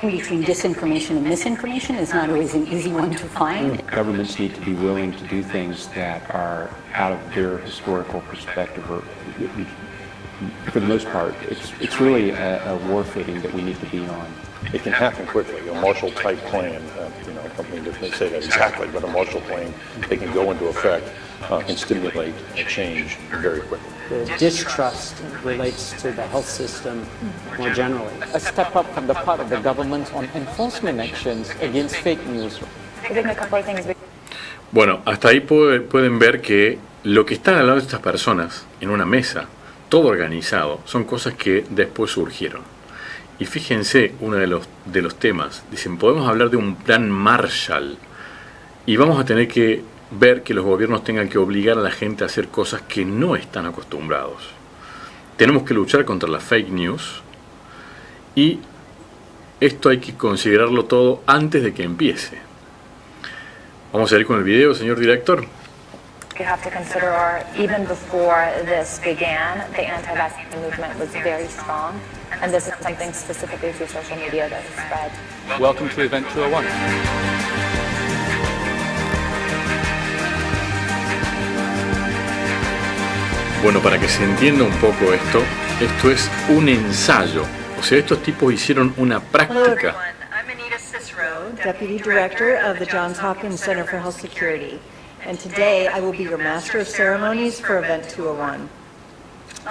between disinformation and misinformation is not always an easy one to find. Governments need to be willing to do things that are out of their historical perspective, or for the most part, it's really a war footing that we need to be on. It can happen quickly. A Marshall-type plan, I mean, they say that exactly, but a Marshall plan, they can go into effect and stimulate a change very quickly. The distrust relates to the health system more generally. A step up from the part of the government on enforcement actions against fake news. Bueno, hasta ahí pueden ver que lo que están hablando estas personas en una mesa, todo organizado, son cosas que después surgieron. Y fíjense, uno de los temas, dicen, podemos hablar de un plan Marshall y vamos a tener que ver que los gobiernos tengan que obligar a la gente a hacer cosas que no están acostumbrados. Tenemos que luchar contra la fake news y esto hay que considerarlo todo antes de que empiece. Vamos a ir con el video, señor director. You have to consider, even before this began, the anti-vaccine movement was very strong, and this is something specifically through social media that has spread. Welcome to Event 201. Bueno, para que se entienda un poco esto es un ensayo. O sea, estos tipos hicieron una práctica. I'm Anita Cicero, Deputy Director of the Johns Hopkins Center for Health Security. And today I will be your Master of Ceremonies for Event 201.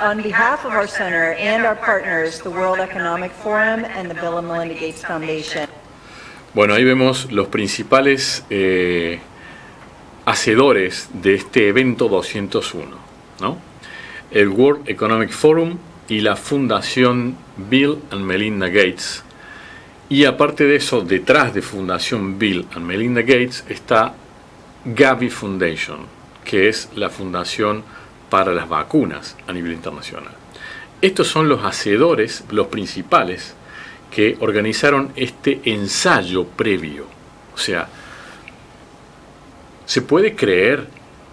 On behalf of our center and our partners, the World Economic Forum and the Bill and Melinda Gates Foundation. Bueno, ahí vemos los principales hacedores de este evento 201, ¿no? El World Economic Forum y la Fundación Bill and Melinda Gates. Y aparte de eso, detrás de Fundación Bill and Melinda Gates está Gavi Foundation, que es la fundación para las vacunas a nivel internacional. Estos son los hacedores, los principales, que organizaron este ensayo previo. O sea, se puede creer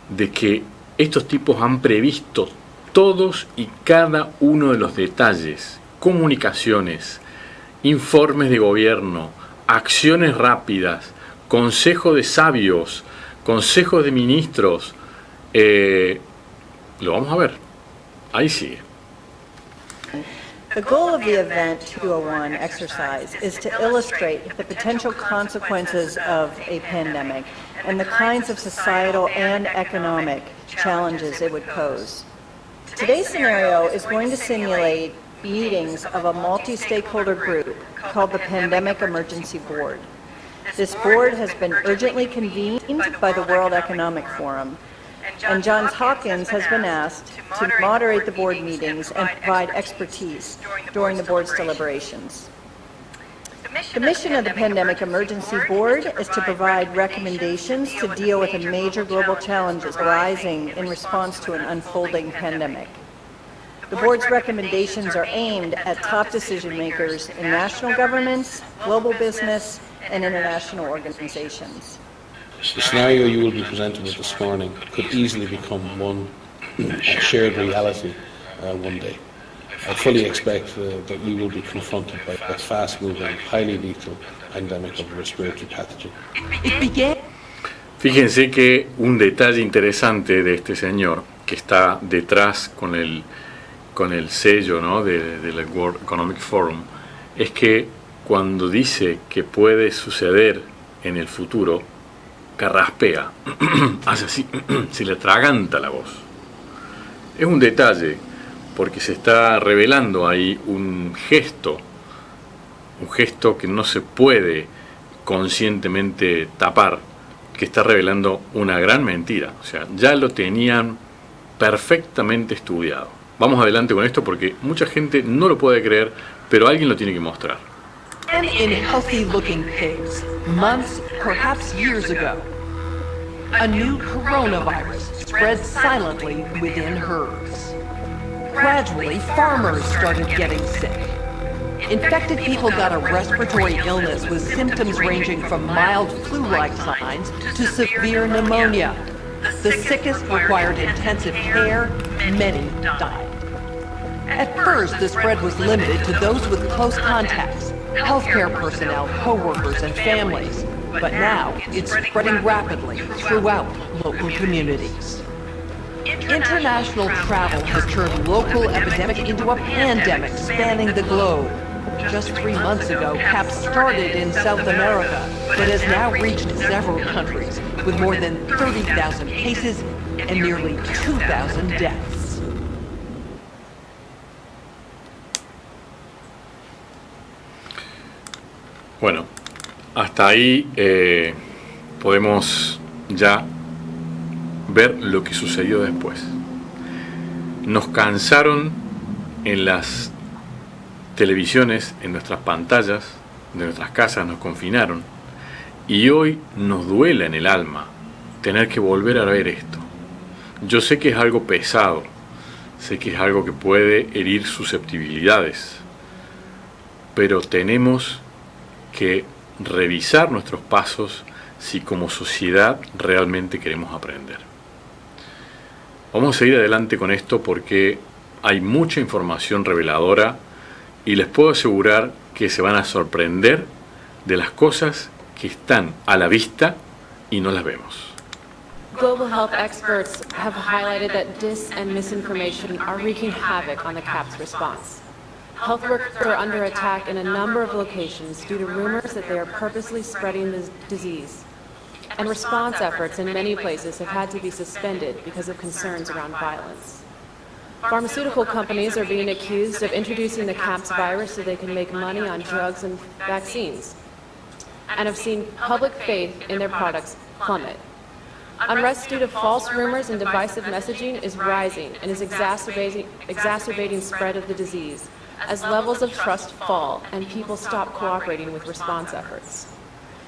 de que estos tipos han previsto todos y cada uno de los detalles, comunicaciones, informes de gobierno, acciones rápidas, consejo de sabios, consejos de ministros. Lo vamos a ver. Ahí sigue. The goal of the Event 201 exercise is to illustrate the potential consequences of a pandemic and the kinds of societal and economic challenges it would pose. Today's scenario is going to simulate meetings of a multi-stakeholder group called the Pandemic Emergency Board. This board has been urgently convened by the World Economic Forum, and Johns Hopkins has been asked to moderate the board meetings and provide expertise during the board's deliberations. The mission of the Pandemic Emergency Board is to provide recommendations to deal with the major global challenges arising in response to an unfolding pandemic. The board's recommendations are aimed at top decision makers in national governments, global business, and international organizations. The scenario you will be presented with this morning could easily become one shared reality one day. I fully expect that we will be confronted by a fast-moving, highly lethal pandemic of a respiratory pathogen. Fíjense que un detalle interesante de este señor que está detrás con el sello, ¿no?, del World Economic Forum es que cuando dice que puede suceder en el futuro, carraspea, hace así, se le atraganta la voz. Es un detalle porque se está revelando ahí un gesto que no se puede conscientemente tapar, que está revelando una gran mentira. O sea, ya lo tenían perfectamente estudiado. Vamos adelante con esto porque mucha gente no lo puede creer, pero alguien lo tiene que mostrar. And in healthy-looking pigs, months, perhaps years ago, a new coronavirus spread silently within herds. Gradually, farmers started getting sick. Infected people got a respiratory illness with symptoms ranging from mild flu-like signs to severe pneumonia. The sickest required intensive care, many died. At first, the spread was limited to those with close contacts, healthcare personnel, co-workers, and families. But now it's spreading rapidly throughout local communities. International travel has turned local epidemic into a pandemic spanning the globe. Just 3 months ago, CAPS started in South America, but has now reached several countries with more than 30,000 cases and nearly 2,000 deaths. Bueno, hasta ahí podemos ya ver lo que sucedió después. Nos cansaron en las televisiones, en nuestras pantallas, de nuestras casas, nos confinaron, y hoy nos duele en el alma tener que volver a ver esto. Yo sé que es algo pesado, sé que es algo que puede herir susceptibilidades, pero tenemos que revisar nuestros pasos si como sociedad realmente queremos aprender. Vamos a seguir adelante con esto porque hay mucha información reveladora y les puedo asegurar que se van a sorprender de las cosas que están a la vista y no las vemos. Global health experts have highlighted that dis and misinformation are wreaking havoc on the CAPS response. Health workers are under attack in a number of locations due to rumors that they are purposely spreading the disease. And response efforts in many places have had to be suspended because of concerns around violence. Pharmaceutical companies are being accused of introducing the CAPS virus so they can make money on drugs and vaccines, and have seen public faith in their products plummet. Unrest due to false rumors and divisive messaging is rising and is exacerbating spread of the disease as levels of trust fall and people stop cooperating with response efforts.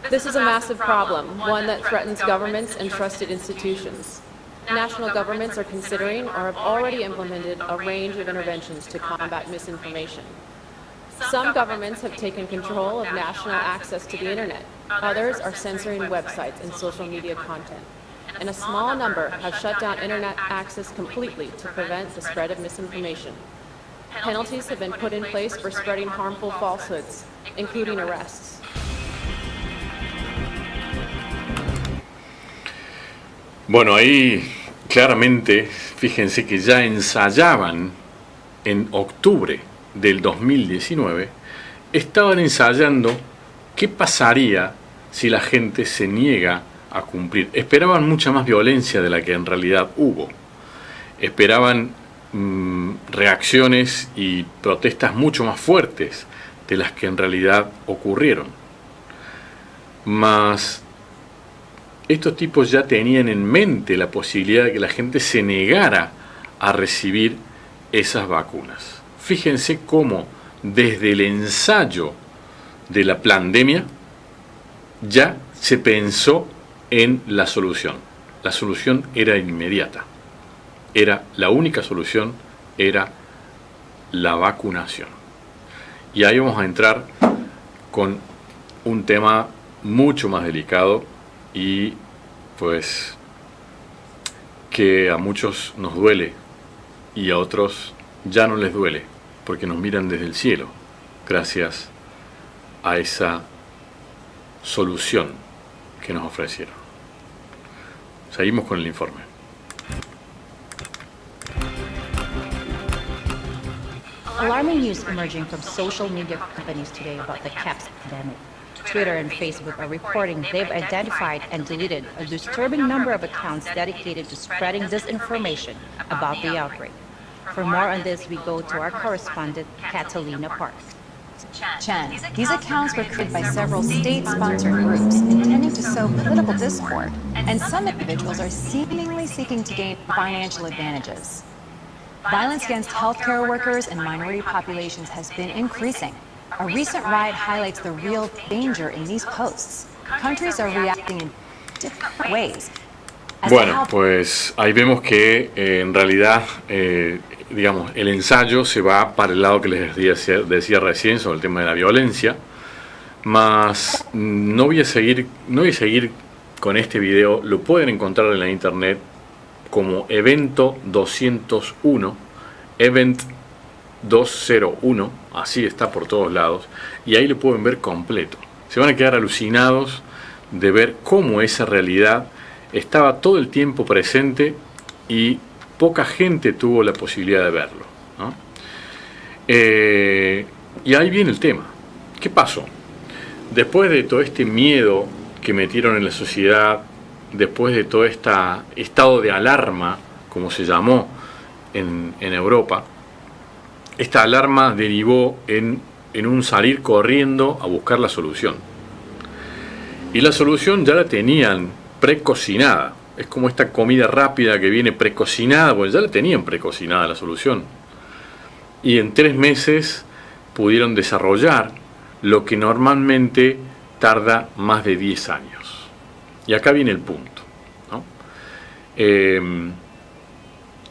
This is a massive problem, one that threatens governments and trusted institutions. National governments are considering or have already implemented a range of interventions to combat misinformation. Some governments have taken control of national access to the internet. Others are censoring websites and social media content. And a small number have shut down internet access completely to prevent the spread of misinformation. Penalties have been put in place for spreading harmful falsehoods, including arrests. Bueno, ahí claramente, fíjense que ya ensayaban en octubre del 2019, estaban ensayando qué pasaría si la gente se niega a cumplir. Esperaban mucha más violencia de la que en realidad hubo. Esperaban reacciones y protestas mucho más fuertes de las que en realidad ocurrieron. Mas estos tipos ya tenían en mente la posibilidad de que la gente se negara a recibir esas vacunas. Fíjense cómo desde el ensayo de la pandemia ya se pensó en la solución. La solución era inmediata. La única solución era la vacunación. Y ahí vamos a entrar con un tema mucho más delicado y pues que a muchos nos duele y a otros ya no les duele porque nos miran desde el cielo gracias a esa solución que nos ofrecieron. Seguimos con el informe. Alarming news emerging from social media companies today about the CAPS pandemic. Twitter and Facebook are reporting they've identified and deleted a disturbing number of accounts dedicated to spreading disinformation about the outbreak. For more on this, we go to our correspondent, Catalina Park. Chen, these accounts were created by several state-sponsored groups intending to sow political discord, and some individuals are seemingly seeking to gain financial advantages. Violence against healthcare workers and minority populations has been increasing. A recent riot highlights the real danger in these posts. Countries are reacting in different ways. Bueno, pues ahí vemos que en realidad, digamos, el ensayo se va para el lado que les decía recién sobre el tema de la violencia, mas no voy a seguir con este video. Lo pueden encontrar en la internet como Evento 201, Event 201, así está por todos lados, y ahí lo pueden ver completo. Se van a quedar alucinados de ver cómo esa realidad estaba todo el tiempo presente y poca gente tuvo la posibilidad de verlo, ¿no? Y ahí viene el tema. ¿Qué pasó? Después de todo este miedo que metieron en la sociedad, después de todo este estado de alarma, como se llamó en Europa, esta alarma derivó en un salir corriendo a buscar la solución. Y la solución ya la tenían precocinada. Es como esta comida rápida que viene precocinada, pues ya la tenían precocinada la solución. Y en 3 meses pudieron desarrollar lo que normalmente tarda más de 10 años. Y acá viene el punto, ¿no?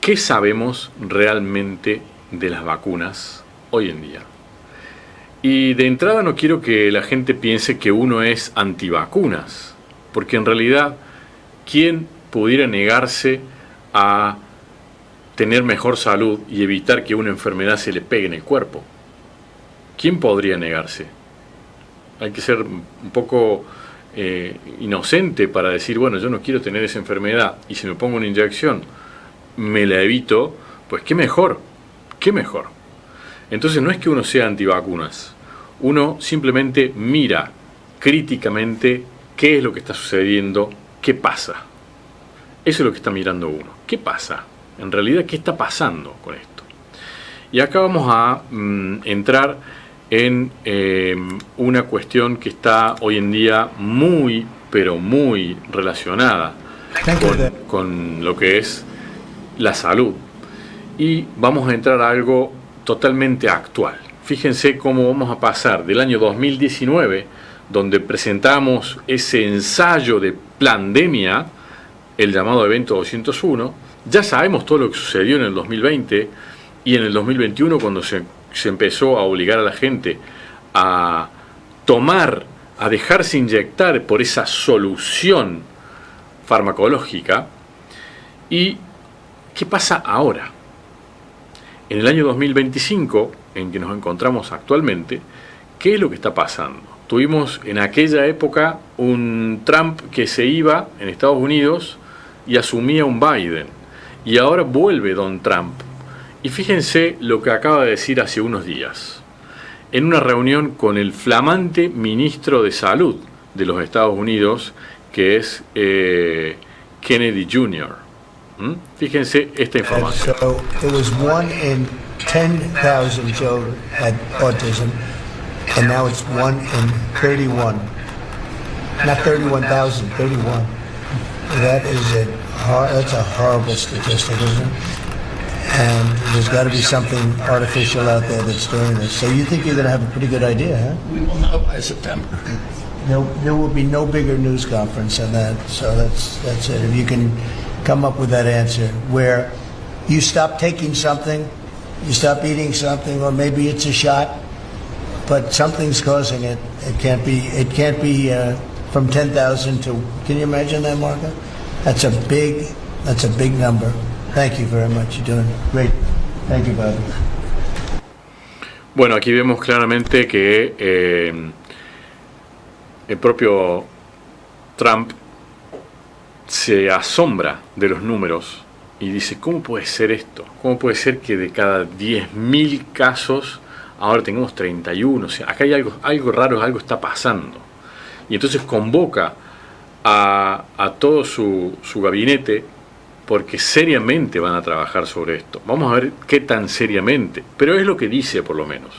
¿Qué sabemos realmente de las vacunas hoy en día? Y de entrada no quiero que la gente piense que uno es antivacunas, porque en realidad, ¿quién pudiera negarse a tener mejor salud y evitar que una enfermedad se le pegue en el cuerpo? ¿Quién podría negarse? Hay que ser un poco inocente para decir, bueno, yo no quiero tener esa enfermedad y si me pongo una inyección me la evito, pues qué mejor, qué mejor. Entonces no es que uno sea antivacunas, uno simplemente mira críticamente qué es lo que está sucediendo, qué pasa. Eso es lo que está mirando uno. ¿Qué pasa? En realidad, ¿qué está pasando con esto? Y acá vamos a entrar en una cuestión que está hoy en día muy, pero muy relacionada con lo que es la salud. Y vamos a entrar a algo totalmente actual. Fíjense cómo vamos a pasar del año 2019, donde presentamos ese ensayo de pandemia, el llamado evento 201, ya sabemos todo lo que sucedió en el 2020 y en el 2021 cuando se empezó a obligar a la gente a tomar, a dejarse inyectar por esa solución farmacológica. ¿Y qué pasa ahora? En el año 2025, en que nos encontramos actualmente, ¿qué es lo que está pasando? Tuvimos en aquella época un Trump que se iba en Estados Unidos y asumía un Biden. Y ahora vuelve Don Trump. Y fíjense lo que acaba de decir hace unos días. En una reunión con el flamante ministro de Salud de los Estados Unidos, que es Kennedy Jr. Fíjense esta información. So it was 1 in 10,000 children had autism, and now it's 1 in 31. Not 31,000, 31. That's a horrible statistic, isn't it? And there's got to be something artificial out there that's doing this. So you think you're going to have a pretty good idea, huh? We will know by September. There will be no bigger news conference than that. So that's it. If you can come up with that answer where you stop taking something, you stop eating something, or maybe it's a shot, but something's causing it. It can't be from 10,000 to, can you imagine that, Marco? That's a big number. Thank you very much. You're doing great. Thank you, Bobby. Bueno, aquí vemos claramente que el propio Trump se asombra de los números y dice, ¿cómo puede ser esto? ¿Cómo puede ser que de cada 10.000 casos ahora tengamos 31? O sea, acá hay algo raro, algo está pasando. Y entonces convoca a todo su gabinete porque seriamente van a trabajar sobre esto. Vamos a ver qué tan seriamente, pero es lo que dice por lo menos.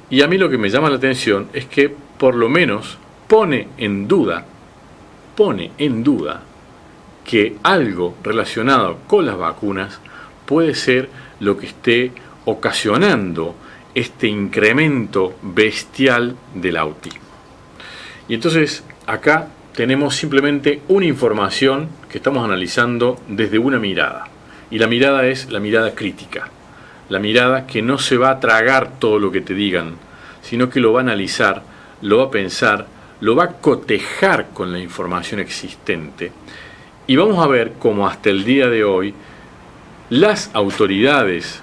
Y a mí lo que me llama la atención es que por lo menos pone en duda que algo relacionado con las vacunas puede ser lo que esté ocasionando este incremento bestial del autismo. Y entonces acá tenemos simplemente una información que estamos analizando desde una mirada. Y la mirada es la mirada crítica. La mirada que no se va a tragar todo lo que te digan, sino que lo va a analizar, lo va a pensar, lo va a cotejar con la información existente. Y vamos a ver cómo hasta el día de hoy las autoridades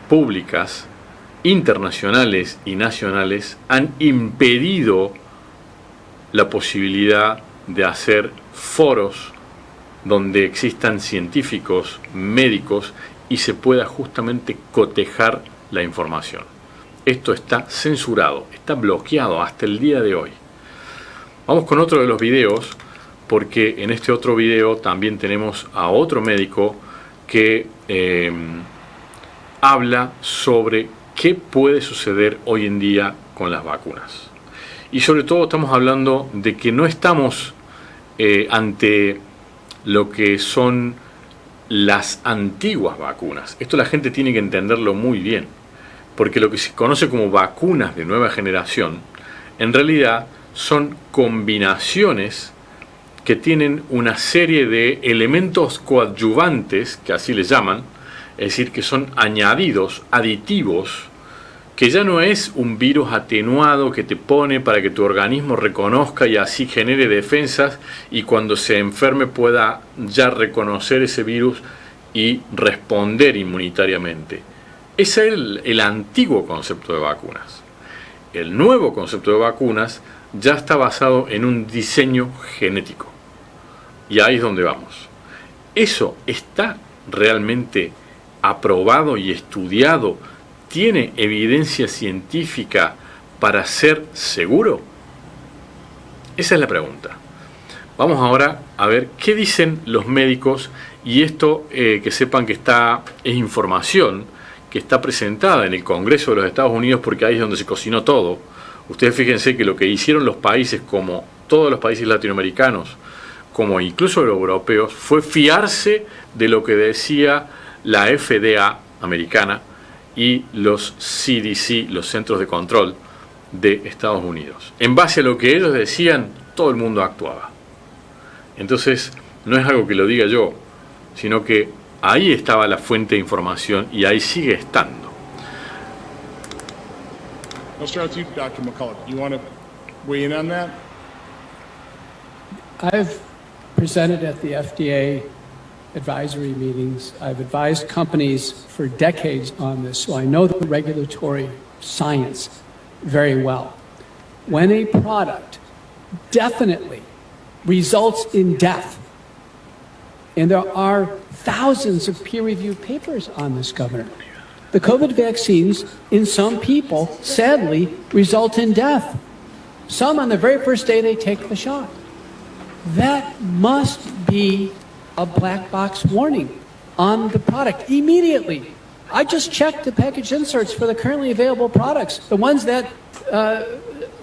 públicas internacionales y nacionales han impedido la posibilidad de hacer foros donde existan científicos, médicos y se pueda justamente cotejar la información. Esto está censurado, está bloqueado hasta el día de hoy. Vamos con otro de los videos, porque en este otro video también tenemos a otro médico que habla sobre qué puede suceder hoy en día con las vacunas. Y sobre todo estamos hablando de que no estamos ante lo que son las antiguas vacunas. Esto la gente tiene que entenderlo muy bien, porque lo que se conoce como vacunas de nueva generación, en realidad son combinaciones que tienen una serie de elementos coadyuvantes, que así les llaman, es decir, que son añadidos, aditivos, que ya no es un virus atenuado que te pone para que tu organismo reconozca y así genere defensas y cuando se enferme pueda ya reconocer ese virus y responder inmunitariamente. Ese es el antiguo concepto de vacunas. El nuevo concepto de vacunas ya está basado en un diseño genético. Y ahí es donde vamos. ¿Eso está realmente aprobado y estudiado? ¿Tiene evidencia científica para ser seguro? Esa es la pregunta. Vamos ahora a ver qué dicen los médicos, y esto que sepan que es información que está presentada en el Congreso de los Estados Unidos, porque ahí es donde se cocinó todo. Ustedes fíjense que lo que hicieron los países, como todos los países latinoamericanos, como incluso los europeos, fue fiarse de lo que decía la FDA americana y los CDC, los Centros de Control de Estados Unidos. En base a lo que ellos decían, todo el mundo actuaba. Entonces, no es algo que lo diga yo, sino que ahí estaba la fuente de información y ahí sigue estando. I'll start with you, Dr. McCullough. You want to weigh in on that? I've presented at the FDA advisory meetings. I've advised companies for decades on this, so I know the regulatory science very well. When a product definitely results in death, and there are thousands of peer-reviewed papers on this, Governor, the COVID vaccines in some people, sadly, result in death. Some on the very first day they take the shot. That must be a black box warning on the product immediately. I just checked the package inserts for the currently available products, the ones that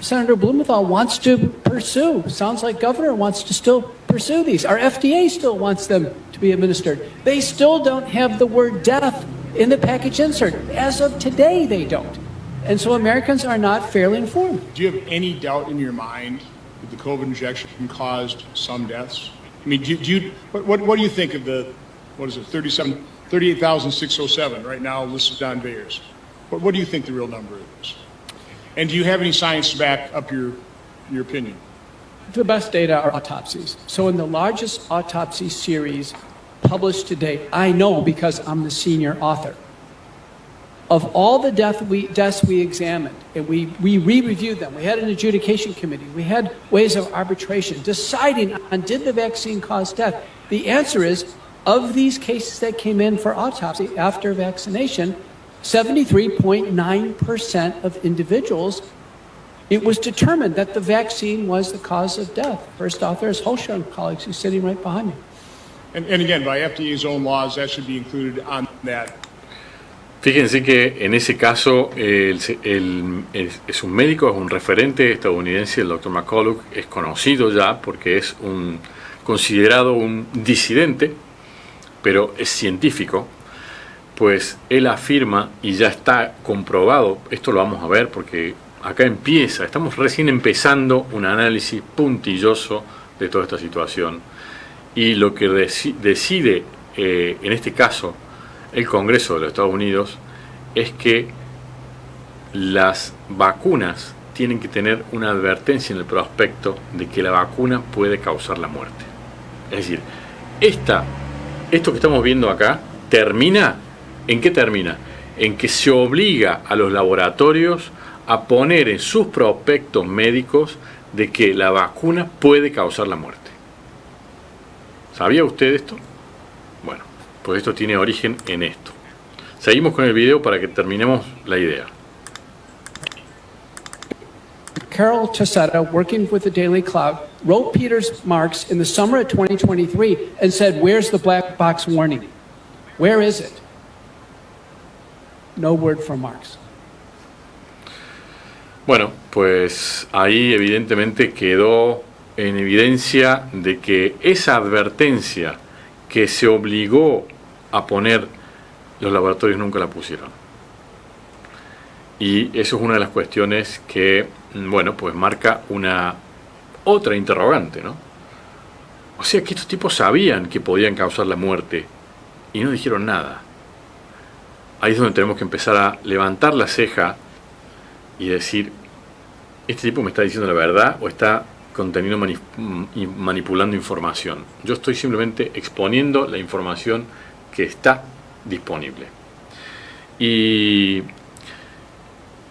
Senator Blumenthal wants to pursue. Sounds like Governor wants to still pursue these. Our FDA still wants them to be administered. They still don't have the word death in the package insert. As of today, they don't. And so Americans are not fairly informed. Do you have any doubt in your mind that the COVID injection caused some deaths? I mean, what do you think of the, 38,607 right now listed on VAERS? What do you think the real number is? And do you have any science to back up your opinion? The best data are autopsies. So in the largest autopsy series published to date, I know because I'm the senior author, of all the deaths we examined, and we re-reviewed them. We had an adjudication committee. We had ways of arbitration, deciding on did the vaccine cause death. The answer is, of these cases that came in for autopsy after vaccination, 73.9% of individuals, it was determined that the vaccine was the cause of death. First author is Holscher and colleagues, who's sitting right behind me. And again, by FDA's own laws, that should be included on that. Fíjense que en ese caso es un médico, es un referente estadounidense, el Dr. McCullough, es conocido ya porque es considerado un disidente, pero es científico, pues él afirma, y ya está comprobado, esto lo vamos a ver porque acá estamos recién empezando un análisis puntilloso de toda esta situación, y lo que decide en este caso el Congreso de los Estados Unidos es que las vacunas tienen que tener una advertencia en el prospecto de que la vacuna puede causar la muerte. Es decir, esto que estamos viendo acá termina, ¿en qué termina? en que se obliga a los laboratorios a poner en sus prospectos médicos de que la vacuna puede causar la muerte. ¿Sabía usted esto? Bueno, pues esto tiene origen en esto. Seguimos con el video para que terminemos la idea. Carol Chesetta, working with the Daily Cloud, wrote Peter's Marks in the summer of 2023 and said, "Where's the black box warning? Where is it?" No word from Marks. Bueno, pues ahí evidentemente quedó en evidencia de que esa advertencia que se obligó a poner, los laboratorios nunca la pusieron. Y eso es una de las cuestiones que, bueno, pues marca una otra interrogante, ¿no? O sea que estos tipos sabían que podían causar la muerte y no dijeron nada. Ahí es donde tenemos que empezar a levantar la ceja y decir, ¿este tipo me está diciendo la verdad o está manipulando información? Yo estoy simplemente exponiendo la información que está disponible. Y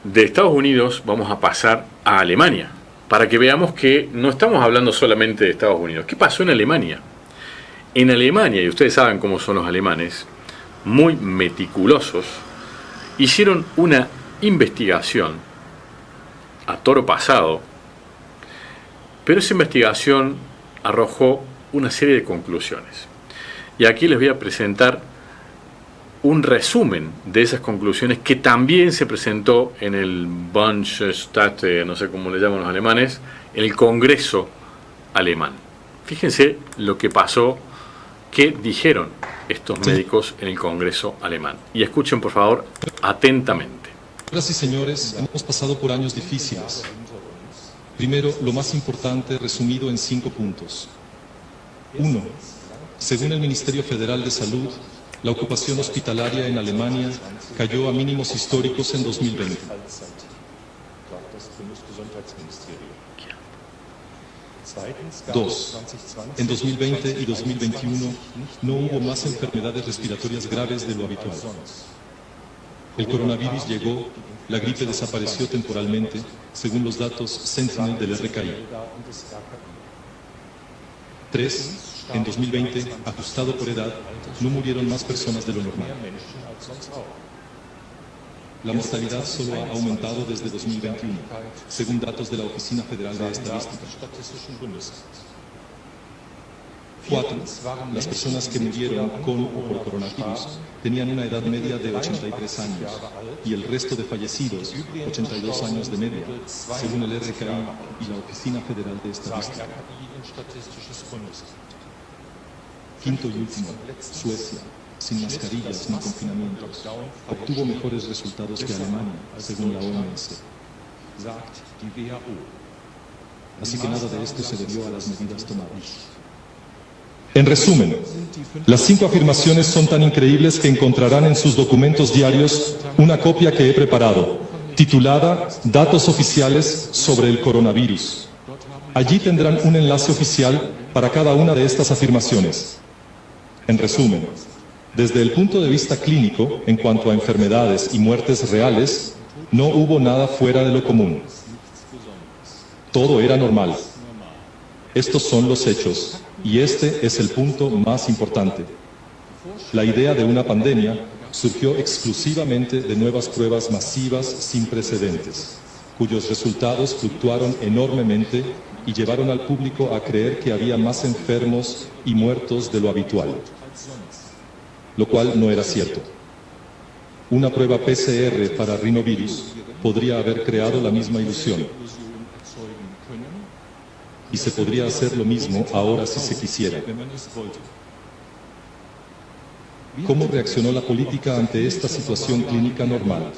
de Estados Unidos vamos a pasar a Alemania, para que veamos que no estamos hablando solamente de Estados Unidos. ¿Qué pasó en Alemania? En Alemania, y ustedes saben cómo son los alemanes, muy meticulosos, hicieron una investigación a toro pasado, pero esa investigación arrojó una serie de conclusiones. Y aquí les voy a presentar un resumen de esas conclusiones que también se presentó en el Bundestat, no sé cómo le llaman los alemanes, en el Congreso alemán. Fíjense lo que pasó, qué dijeron estos médicos en el Congreso alemán. Y escuchen, por favor, atentamente. Señoras y señores, hemos pasado por años difíciles. Primero, lo más importante, resumido en 5 puntos. 1. Según el Ministerio Federal de Salud, la ocupación hospitalaria en Alemania cayó a mínimos históricos en 2020. 2. En 2020 y 2021 no hubo más enfermedades respiratorias graves de lo habitual. El coronavirus llegó, la gripe desapareció temporalmente, según los datos Sentinel del RKI. 3. En 2020, ajustado por edad, no murieron más personas de lo normal. La mortalidad solo ha aumentado desde 2021, según datos de la Oficina Federal de Estadística. 4. Las personas que murieron con o por coronavirus tenían una edad media de 83 años y el resto de fallecidos, 82 años de media, según el RKI y la Oficina Federal de Estadística. Quinto y último, Suecia, sin mascarillas ni confinamientos, obtuvo mejores resultados que Alemania, según la OMS. Así que nada de esto se debió a las medidas tomadas. En resumen, las 5 afirmaciones son tan increíbles que encontrarán en sus documentos diarios una copia que he preparado, titulada Datos oficiales sobre el coronavirus. Allí tendrán un enlace oficial para cada una de estas afirmaciones. En resumen, desde el punto de vista clínico, en cuanto a enfermedades y muertes reales, no hubo nada fuera de lo común. Todo era normal. Estos son los hechos, y este es el punto más importante. La idea de una pandemia surgió exclusivamente de nuevas pruebas masivas sin precedentes, cuyos resultados fluctuaron enormemente y llevaron al público a creer que había más enfermos y muertos de lo habitual, lo cual no era cierto. Una prueba PCR para rinovirus podría haber creado la misma ilusión. Y se podría hacer lo mismo ahora si se quisiera. ¿Cómo reaccionó la política ante esta situación clínica normal?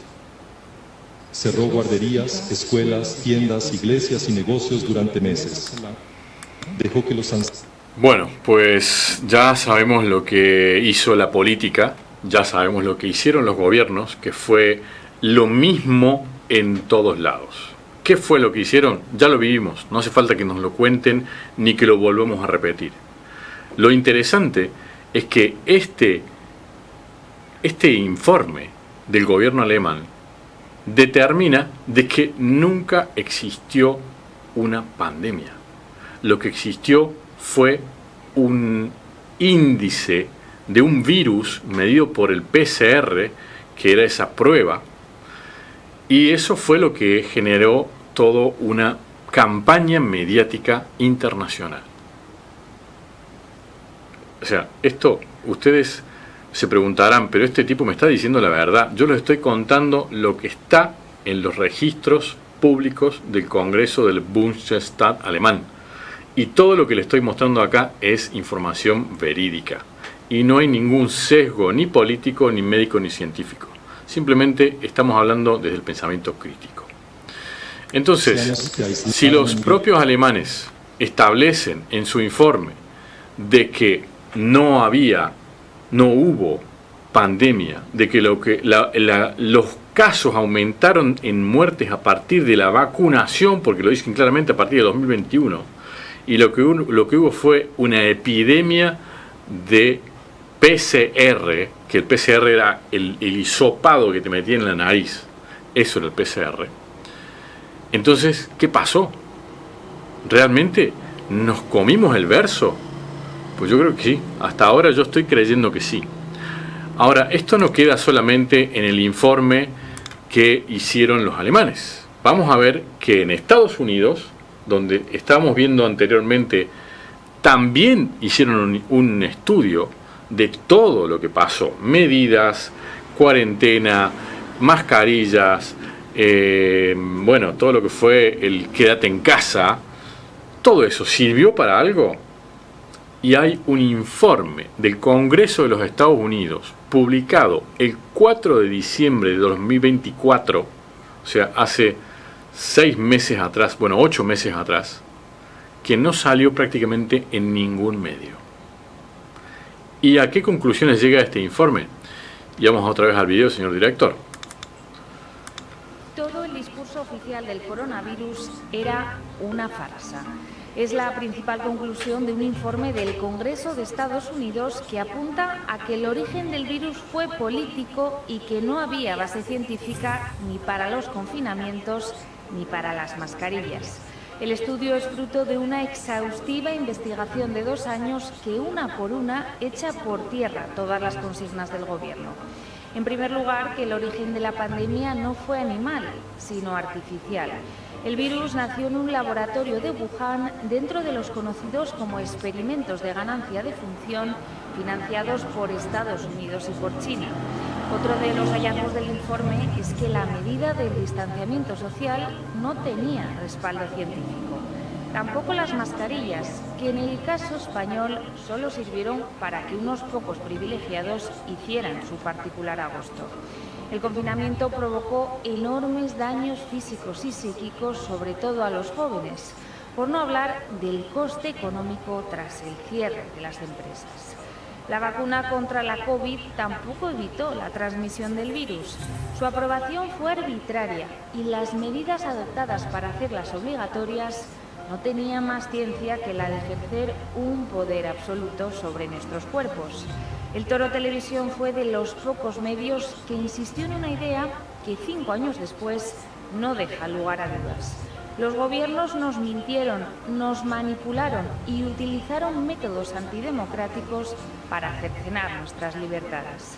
Cerró guarderías, escuelas, tiendas, iglesias y negocios durante meses. Dejó que los ancianos... Bueno, pues ya sabemos lo que hizo la política, ya sabemos lo que hicieron los gobiernos, que fue lo mismo en todos lados. ¿Qué fue lo que hicieron? Ya lo vivimos, no hace falta que nos lo cuenten ni que lo volvamos a repetir. Lo interesante es que este informe del gobierno alemán determina de que nunca existió una pandemia. Lo que existió fue un índice de un virus medido por el PCR, que era esa prueba, y eso fue lo que generó toda una campaña mediática internacional. O sea, esto, ustedes se preguntarán, pero este tipo me está diciendo la verdad. Yo les estoy contando lo que está en los registros públicos del Congreso del Bundestag alemán. Y todo lo que les estoy mostrando acá es información verídica. Y no hay ningún sesgo, ni político, ni médico, ni científico. Simplemente estamos hablando desde el pensamiento crítico. Entonces, si los propios alemanes establecen en su informe de que no hubo pandemia, de que los casos aumentaron en muertes a partir de la vacunación, porque lo dicen claramente a partir de 2021, y lo que hubo fue una epidemia de PCR, que el PCR era el hisopado que te metía en la nariz, eso era el PCR. Entonces, ¿qué pasó? ¿Realmente nos comimos el verso? Pues yo creo que sí, hasta ahora yo estoy creyendo que sí. Ahora, esto no queda solamente en el informe que hicieron los alemanes. Vamos a ver que en Estados Unidos, donde estábamos viendo anteriormente, también hicieron un estudio de todo lo que pasó. Medidas, cuarentena, mascarillas, todo lo que fue el quédate en casa. Todo eso sirvió para algo. Y hay un informe del Congreso de los Estados Unidos publicado el 4 de diciembre de 2024, o sea, hace 6 meses atrás, 8 meses atrás, que no salió prácticamente en ningún medio. ¿Y a qué conclusiones llega este informe? Y vamos otra vez al video, señor director. Todo el discurso oficial del coronavirus era una farsa. Es la principal conclusión de un informe del Congreso de Estados Unidos que apunta a que el origen del virus fue político y que no había base científica ni para los confinamientos ni para las mascarillas. El estudio es fruto de una exhaustiva investigación de 2 años que una por una echa por tierra todas las consignas del gobierno. En primer lugar, que el origen de la pandemia no fue animal, sino artificial. El virus nació en un laboratorio de Wuhan dentro de los conocidos como experimentos de ganancia de función financiados por Estados Unidos y por China. Otro de los hallazgos del informe es que la medida del distanciamiento social no tenía respaldo científico. Tampoco las mascarillas, que en el caso español solo sirvieron para que unos pocos privilegiados hicieran su particular agosto. El confinamiento provocó enormes daños físicos y psíquicos, sobre todo a los jóvenes, por no hablar del coste económico tras el cierre de las empresas. La vacuna contra la COVID tampoco evitó la transmisión del virus. Su aprobación fue arbitraria y las medidas adoptadas para hacerlas obligatorias no tenían más ciencia que la de ejercer un poder absoluto sobre nuestros cuerpos. El Toro Televisión fue de los pocos medios que insistió en una idea que 5 años después no deja lugar a dudas. Los gobiernos nos mintieron, nos manipularon y utilizaron métodos antidemocráticos para cercenar nuestras libertades.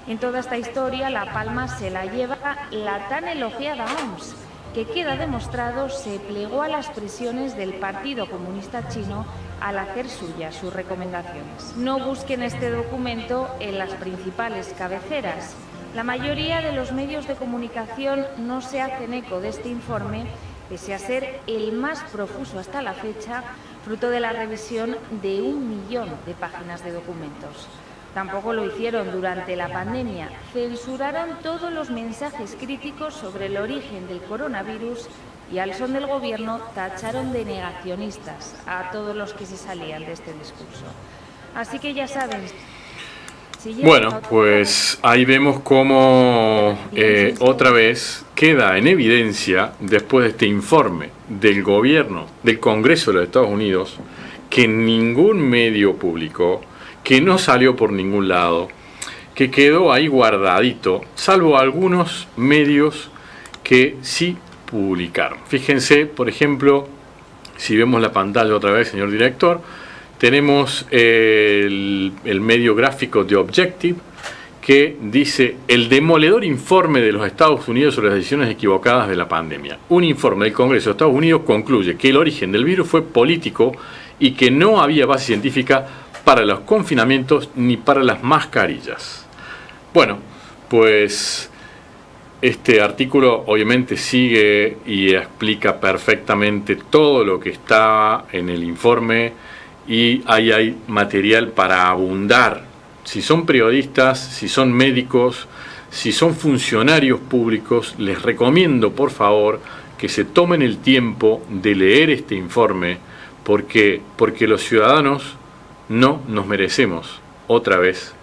En toda esta historia, la palma se la lleva la tan elogiada OMS, que queda demostrado se plegó a las presiones del Partido Comunista Chino al hacer suyas sus recomendaciones. No busquen este documento en las principales cabeceras. La mayoría de los medios de comunicación no se hacen eco de este informe, pese a ser el más profuso hasta la fecha, fruto de la revisión de 1 millón de páginas de documentos. Tampoco lo hicieron durante la pandemia. Censuraron todos los mensajes críticos sobre el origen del coronavirus y al son del gobierno tacharon de negacionistas a todos los que se salían de este discurso. Así que ya saben... Bueno, pues ahí vemos cómo otra vez queda en evidencia, después de este informe del gobierno, del Congreso de los Estados Unidos, que ningún medio publicó, que no salió por ningún lado, que quedó ahí guardadito, salvo algunos medios que sí publicaron. Fíjense, por ejemplo, si vemos la pantalla otra vez, señor director, tenemos el medio gráfico de Objective, que dice: el demoledor informe de los Estados Unidos sobre las decisiones equivocadas de la pandemia. Un informe del Congreso de Estados Unidos concluye que el origen del virus fue político y que no había base científica para los confinamientos ni para las mascarillas. Bueno, pues este artículo obviamente sigue y explica perfectamente todo lo que está en el informe, y ahí hay material para abundar. Si son periodistas, si son médicos, si son funcionarios públicos, les recomiendo por favor que se tomen el tiempo de leer este informe, porque los ciudadanos no nos merecemos otra vez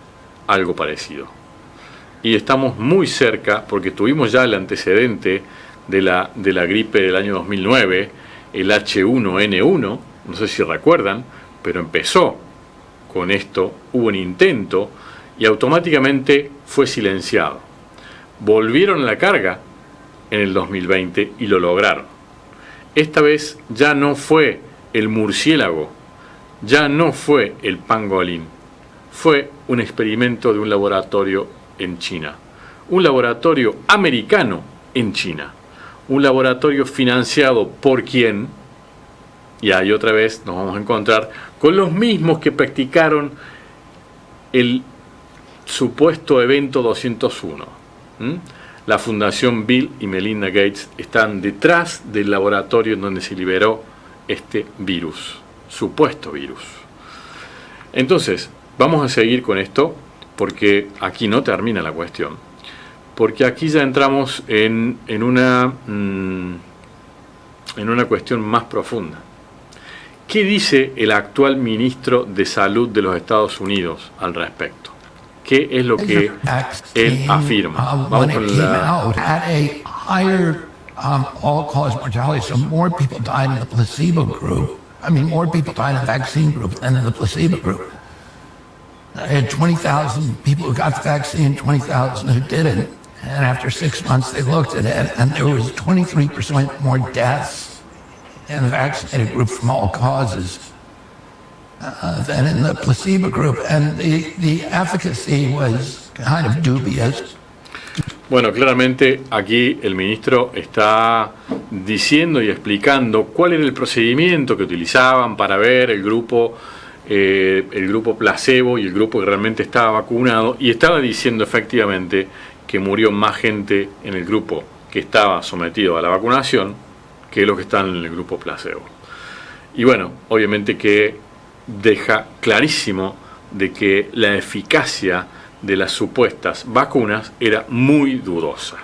algo parecido. Y estamos muy cerca, porque tuvimos ya el antecedente de la gripe del año 2009, el H1N1, no sé si recuerdan, pero empezó con esto, hubo un intento y automáticamente fue silenciado. Volvieron a la carga en el 2020 y lo lograron. Esta vez ya no fue el murciélago, ya no fue el pangolín, fue un experimento de un laboratorio en China, un laboratorio americano en China, un laboratorio financiado por quién. Y ahí otra vez nos vamos a encontrar con los mismos que practicaron el supuesto evento 201. La Fundación Bill y Melinda Gates están detrás del laboratorio en donde se liberó este virus, supuesto virus. Entonces, vamos a seguir con esto, porque aquí no termina la cuestión, porque aquí ya entramos en una cuestión más profunda. ¿Qué dice el actual ministro de Salud de los Estados Unidos al respecto? ¿Qué es lo que él afirma? When it came out, had a higher all-cause mortality, so more people died in the placebo group. I mean, more people died in the vaccine group than in the placebo group. I had 20,000 people who got the vaccine, 20,000 who didn't. And after 6 months, they looked at it, and there was 23% more deaths in the vaccinated group from all causes than in the placebo group, and the efficacy was kind of dubious. Bueno, claramente aquí el ministro está diciendo y explicando cuál era el procedimiento que utilizaban para ver el grupo placebo y el grupo que realmente estaba vacunado, y estaba diciendo efectivamente que murió más gente en el grupo que estaba sometido a la vacunación que los que están en el grupo placebo. Y bueno, obviamente que deja clarísimo de que la eficacia de las supuestas vacunas era muy dudosa.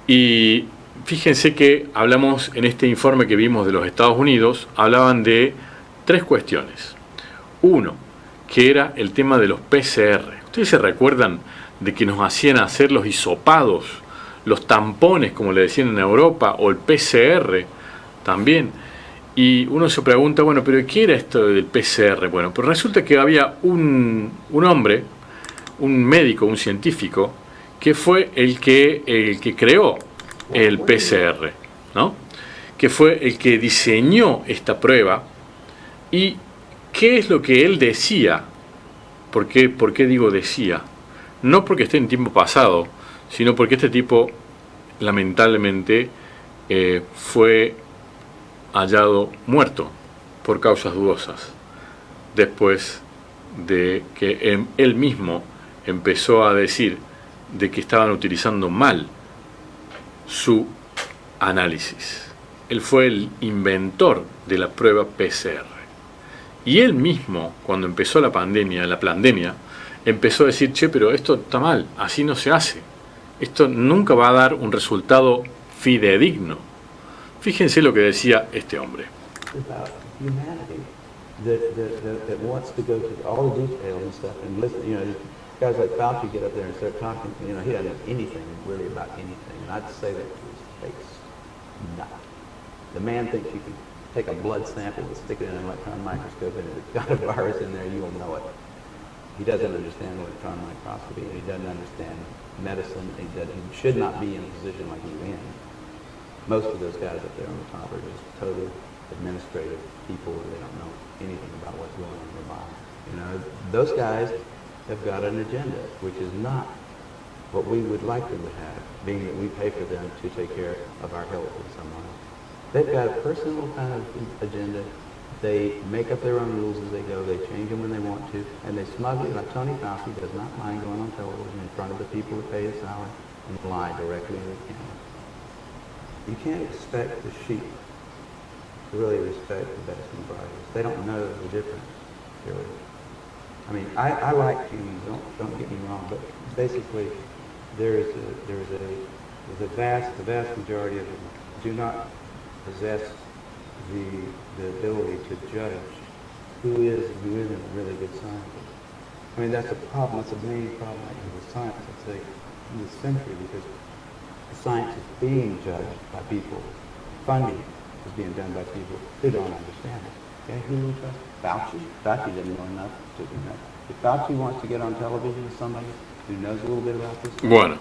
Y fíjense que hablamos en este informe que vimos de los Estados Unidos, hablaban de 3 cuestiones. Uno, que era el tema de los PCR. ¿Ustedes se recuerdan de que nos hacían hacer los hisopados, los tampones, como le decían en Europa, o el PCR también? Y uno se pregunta, bueno, pero ¿qué era esto del PCR? Bueno, pues resulta que había un hombre, un médico, un científico, que fue el que creó el PCR, ¿no? Que fue el que diseñó esta prueba. ¿Y qué es lo que él decía? ¿Por qué digo decía? No porque esté en tiempo pasado, sino porque este tipo, lamentablemente, fue hallado muerto por causas dudosas, después de que él mismo empezó a decir de que estaban utilizando mal su análisis. Él fue el inventor de la prueba PCR. Y él mismo, cuando empezó la pandemia, empezó a decir, che, pero esto está mal, así no se hace. Esto nunca va a dar un resultado fidedigno. Fíjense lo que decía este hombre. About humanity that wants to go to all the details and stuff and listen. You know, guys like Fauci get up there and start talking. You know, he doesn't know anything really about anything. And I'd say that to his face, nothing. The man thinks you can take a blood sample and stick it in an electron microscope and if it's got a virus in there, you'll know it. he doesn't understand electron microscopy, and he doesn't understand medicine, he should not be in a position like he's in. Most of those guys up there on the top are just total administrative people. They don't know anything about what's going on in their body. You know, those guys have got an agenda, which is not what we would like them to have, being that we pay for them to take care of our health in some way. They've got a personal kind of agenda. They make up their own rules as they go. They change them when they want to, and they smugly, like Tony Fauci, does not mind going on television in front of the people who pay his salary and lie directly in the camera. You can't expect the sheep to really respect the best and brightest. They don't know the difference, really. I mean, I like humans. Don't get me wrong, but basically, the vast majority of them do not possess the ability to judge who is and who isn't a really good scientist. I mean, that's a problem. That's a main problem with science, I'd say, in this century, because science is being judged by people. Funding is being done by people who don't understand it. Okay, who do we trust? Fauci? Fauci doesn't know enough to do that. If Fauci wants to get on television with somebody who knows a little bit about this. Bueno,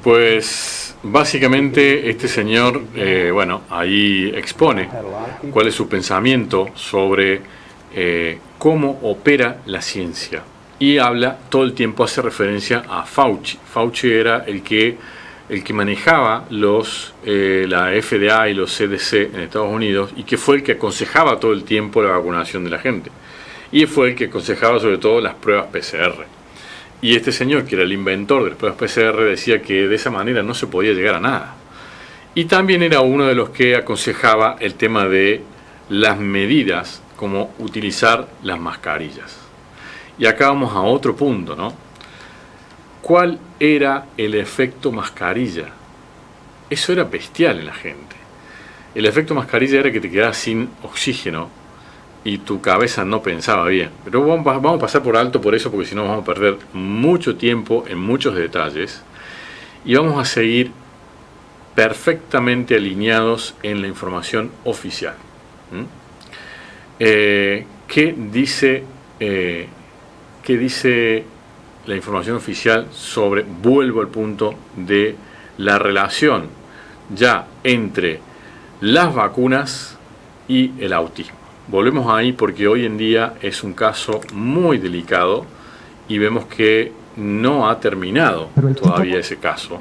pues básicamente este señor, ahí expone cuál es su pensamiento sobre cómo opera la ciencia. Y habla, todo el tiempo hace referencia a Fauci. Fauci era el que manejaba la FDA y los CDC en Estados Unidos, y que fue el que aconsejaba todo el tiempo la vacunación de la gente. Y fue el que aconsejaba sobre todo las pruebas PCR. Y este señor, que era el inventor de las pruebas PCR, decía que de esa manera no se podía llegar a nada. Y también era uno de los que aconsejaba el tema de las medidas, como utilizar las mascarillas. Y acá vamos a otro punto, ¿no? ¿Cuál era el efecto mascarilla? Eso era bestial en la gente. El efecto mascarilla era que te quedabas sin oxígeno y tu cabeza no pensaba bien. Pero vamos a pasar por alto por eso, porque si no vamos a perder mucho tiempo en muchos detalles. Y vamos a seguir perfectamente alineados en la información oficial. ¿Qué dice la información oficial sobre, vuelvo al punto de la relación ya entre las vacunas y el autismo? Volvemos ahí porque hoy en día es un caso muy delicado y vemos que no ha terminado todavía ese caso.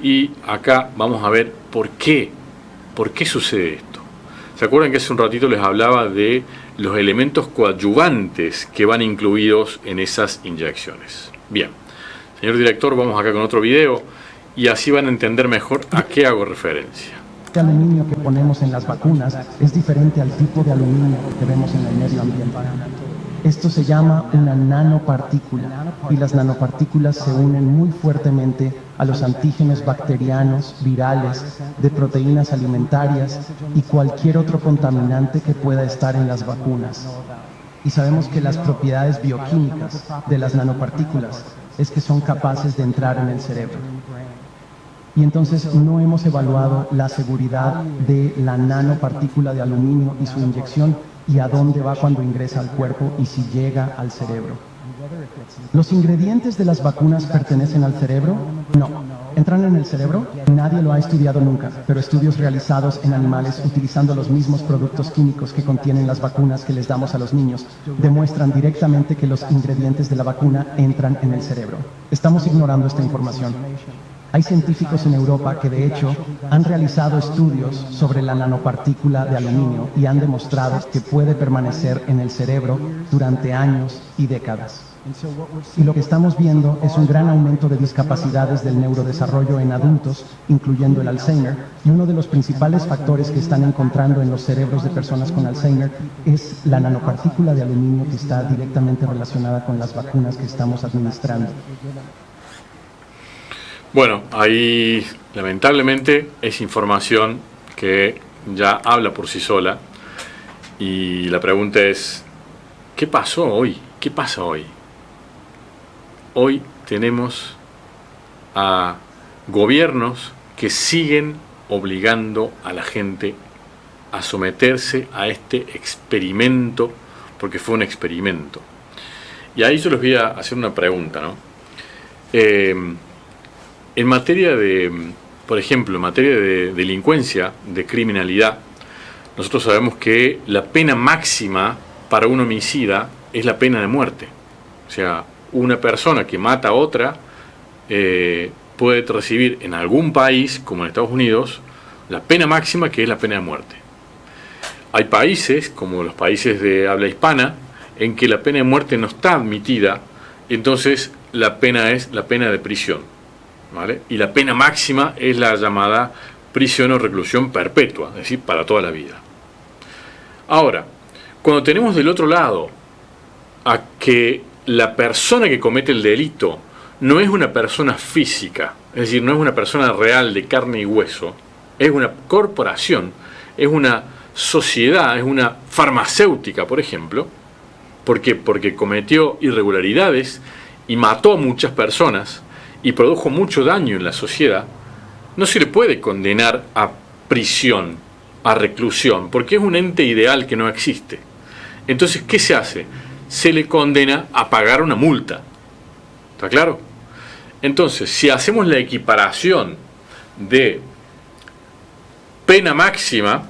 Y acá vamos a ver por qué sucede esto. ¿Se acuerdan que hace un ratito les hablaba de los elementos coadyuvantes que van incluidos en esas inyecciones? Bien, señor director, vamos acá con otro video y así van a entender mejor a qué hago referencia. El aluminio que ponemos en las vacunas es diferente al tipo de aluminio que vemos en el medio ambiente. Esto se llama una nanopartícula, y las nanopartículas se unen muy fuertemente a los antígenos bacterianos, virales, de proteínas alimentarias y cualquier otro contaminante que pueda estar en las vacunas. Y sabemos que las propiedades bioquímicas de las nanopartículas es que son capaces de entrar en el cerebro. Y entonces no hemos evaluado la seguridad de la nanopartícula de aluminio y su inyección, y a dónde va cuando ingresa al cuerpo y si llega al cerebro. ¿Los ingredientes de las vacunas pertenecen al cerebro? No. ¿Entran en el cerebro? Nadie lo ha estudiado nunca, pero estudios realizados en animales utilizando los mismos productos químicos que contienen las vacunas que les damos a los niños demuestran directamente que los ingredientes de la vacuna entran en el cerebro. Estamos ignorando esta información. Hay científicos en Europa que de hecho han realizado estudios sobre la nanopartícula de aluminio y han demostrado que puede permanecer en el cerebro durante años y décadas. Y lo que estamos viendo es un gran aumento de discapacidades del neurodesarrollo en adultos, incluyendo el Alzheimer, y uno de los principales factores que están encontrando en los cerebros de personas con Alzheimer es la nanopartícula de aluminio, que está directamente relacionada con las vacunas que estamos administrando. Bueno, ahí lamentablemente es información que ya habla por sí sola, y la pregunta es, ¿qué pasó hoy? ¿Qué pasa hoy? Hoy tenemos a gobiernos que siguen obligando a la gente a someterse a este experimento, porque fue un experimento. Y ahí yo les voy a hacer una pregunta, ¿no? En materia de, por ejemplo, en materia de delincuencia, de criminalidad, nosotros sabemos que la pena máxima para un homicida es la pena de muerte. O sea, una persona que mata a otra puede recibir en algún país, como en Estados Unidos, la pena máxima, que es la pena de muerte. Hay países, como los países de habla hispana, en que la pena de muerte no está admitida, entonces la pena es la pena de prisión, ¿vale? Y la pena máxima es la llamada prisión o reclusión perpetua, es decir, para toda la vida. Ahora, cuando tenemos del otro lado a que la persona que comete el delito no es una persona física, es decir, no es una persona real de carne y hueso, es una corporación, es una sociedad, es una farmacéutica, por ejemplo. ¿Por qué? Porque cometió irregularidades y mató a muchas personas y produjo mucho daño en la sociedad. No se le puede condenar a prisión, a reclusión, porque es un ente ideal que no existe. Entonces, ¿qué se hace? Se le condena a pagar una multa. ¿Está claro? Entonces, si hacemos la equiparación de pena máxima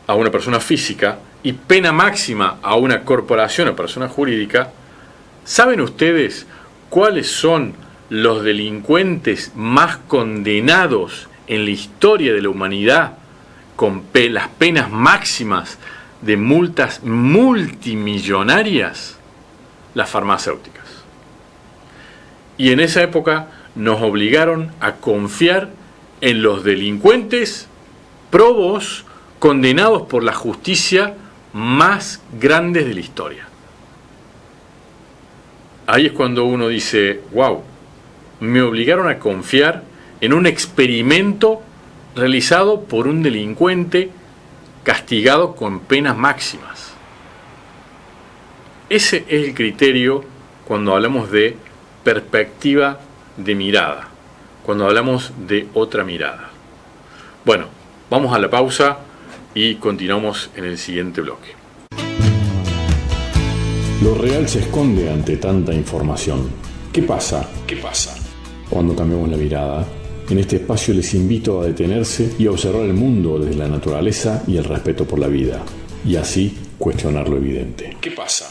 a una persona física y pena máxima a una corporación o persona jurídica, ¿saben ustedes cuáles son los delincuentes más condenados en la historia de la humanidad con las penas máximas de multas multimillonarias? Las farmacéuticas. Y en esa época nos obligaron a confiar en los delincuentes probos condenados por la justicia más grandes de la historia. Ahí es cuando uno dice, wow, me obligaron a confiar en un experimento realizado por un delincuente castigado con penas máximas. Ese es el criterio cuando hablamos de perspectiva de mirada, cuando hablamos de otra mirada. Bueno, vamos a la pausa y continuamos en el siguiente bloque. Lo real se esconde ante tanta información. ¿Qué pasa? Cuando cambiamos la mirada, en este espacio les invito a detenerse y a observar el mundo desde la naturaleza y el respeto por la vida, y así cuestionar lo evidente. ¿Qué pasa?